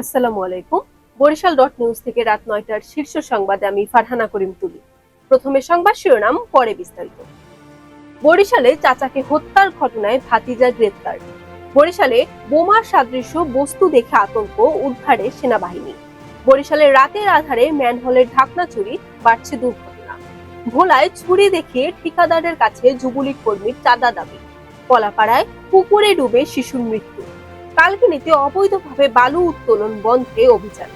আসসালামু আলাইকুম। বরিশাল.নিউজ থেকে রাত ৯টার শীর্ষ সংবাদে আমি ফারহানা করিম তুলি। প্রথমে সংবাদ শিরোনাম, পরে বিস্তারিত। বরিশালে চাচাকে হত্যার ঘটনায় ভাতিজা গ্রেপ্তার। বরিশালে বোমা সাদৃশ্য বস্তু দেখে আতঙ্ক, উদ্ধারে সেনাবাহিনী। বরিশালের রাতের আধারে ম্যানহোলের ঢাকনা চুরি, বাড়ছে দুর্ঘটনা। ভোলায় ছুরি দেখিয়ে ঠিকাদারের কাছে যুবলীগ কর্মীর চাঁদা দাবি। কলাপাড়ায় পুকুরে ডুবে শিশুর মৃত্যু। কালকিনিতে অবৈধভাবে বালু উত্তোলন বন্ধে অভিযান।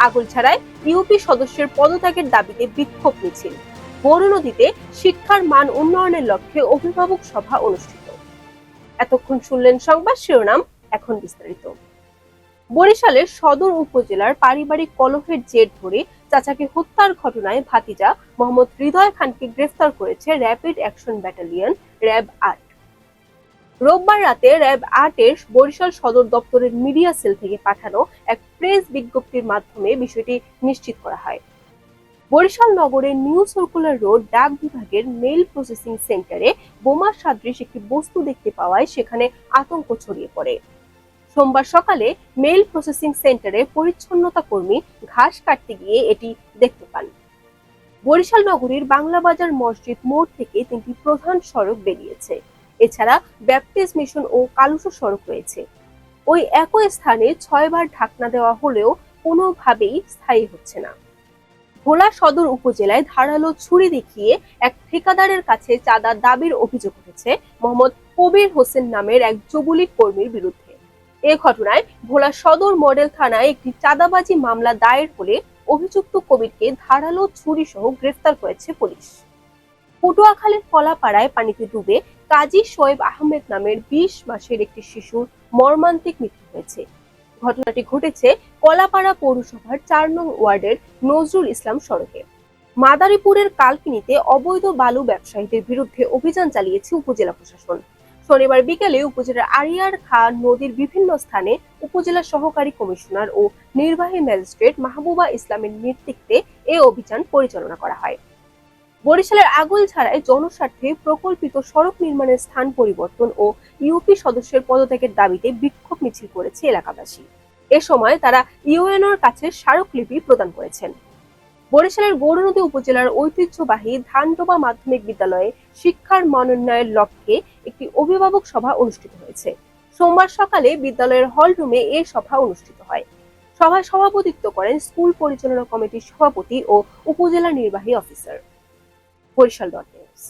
আগলছাড়ায় ইউপি সদস্যের পদত্যাগের দাবিতে বিক্ষোভ মিছিল। গরু নদীতে শিক্ষার মান উন্নয়নের লক্ষ্যে অভিভাবক সভা অনুষ্ঠিত। এতক্ষণ শুনলেন সংবাদ শিরোনাম, এখন বিস্তারিত। বরিশালের সদর উপজেলার পারিবারিক কলহের জের ধরে চাচাকে হত্যার ঘটনায় ভাতিজা মোহাম্মদ হৃদয় খানকে গ্রেফতার করেছে র্যাপিড অ্যাকশন ব্যাটালিয়ন র্যাব-৮। রোববার রাতে র্যাব-৮-এর বরিশাল সদর দপ্তরের মিডিয়া সেল থেকে পাঠানো এক প্রেস বিজ্ঞপ্তির মাধ্যমে বিষয়টি নিশ্চিত করা হয়। বরিশাল নগরের নিউ সার্কুলার রোড ডাক বিভাগের মেইল প্রসেসিং সেন্টারে বোমা সদৃশ একটি বস্তু দেখতে পাওয়ায় সেখানে আতঙ্ক ছড়িয়ে পড়ে। সোমবার সকালে মেইল প্রসেসিং সেন্টারে পরিচ্ছন্নতা কর্মী ঘাস কাটতে গিয়ে এটি দেখতে পান। বরিশাল নগরীর বাংলা বাজার মসজিদ মোড় থেকে ৩টি প্রধান সড়ক বেরিয়েছে। এছাড়া ব্যাপটিস্ট মিশন ও কালুসো সড়ক রয়েছে। ওই একই স্থানে ৬ বার ঢাকনা দেওয়া হলেও কোনোভাবেই স্থায়ী হচ্ছে না। ভোলা সদর উপজেলায় ধারালো ছুরি দেখিয়ে এক ঠিকাদারের কাছে চাঁদা দাবির অভিযোগ উঠেছে মোহাম্মদ কবির হোসেন নামের এক যুবলীগ কর্মীর বিরুদ্ধে। এ ঘটনায় ভোলা সদর মডেল থানায় একটি চাঁদাবাজি মামলা দায়ের হলে অভিযুক্ত কবিরকে ধারালো ছুরি সহ গ্রেফতার করেছে পুলিশ। পটুয়াখালীর কলাপাড়ায় পানিতে ডুবে কাজী শোয়েব আহমেদ নামের ২০ মাসের একটি শিশুর মর্মান্তিক মৃত্যু হয়েছে। ঘটনাটি ঘটেছে কলাপাড়া পৌরসভার ৪ নং ওয়ার্ডের নজরুল ইসলাম সড়কে। মাদারীপুরের কালকিনিতে অবৈধ বালু ব্যবসায়ীদের বিরুদ্ধে অভিযান চালিয়েছে উপজেলা প্রশাসন। শনিবার বিকেলে উপজেলার আড়িয়ার খাঁ নদীর বিভিন্ন স্থানে উপজেলা সহকারী কমিশনার ও নির্বাহী ম্যাজিস্ট্রেট মাহবুবা ইসলামের নেতৃত্বে এ অভিযান পরিচালনা করা হয়। বরিশালের আগলছাড়ায় জনস্বার্থে প্রকল্পিত সড়ক নির্মাণের স্থান পরিবর্তন ও ইউপি সদস্যের পদত্যাগের দাবিতে বিক্ষোভ মিছিল করেছে এলাকাবাসী। এ সময় তারা ইউএনওর কাছে স্মারকলিপি প্রদান করেছেন। বরিশালের গৌরনদী উপজেলার ঐতিহ্যবাহী ধানডোবা মাধ্যমিক বিদ্যালয়ে শিক্ষার মান উন্নয়নের লক্ষ্যে একটি অভিভাবক সভা অনুষ্ঠিত হয়েছে। সোমবার সকালে বিদ্যালয়ের হল রুমে এ সভা অনুষ্ঠিত হয়। সভায় সভাপতিত্ব করেন স্কুল পরিচালনা কমিটির সভাপতি ও উপজেলা নির্বাহী অফিসার। বরিশাল.নিউজ।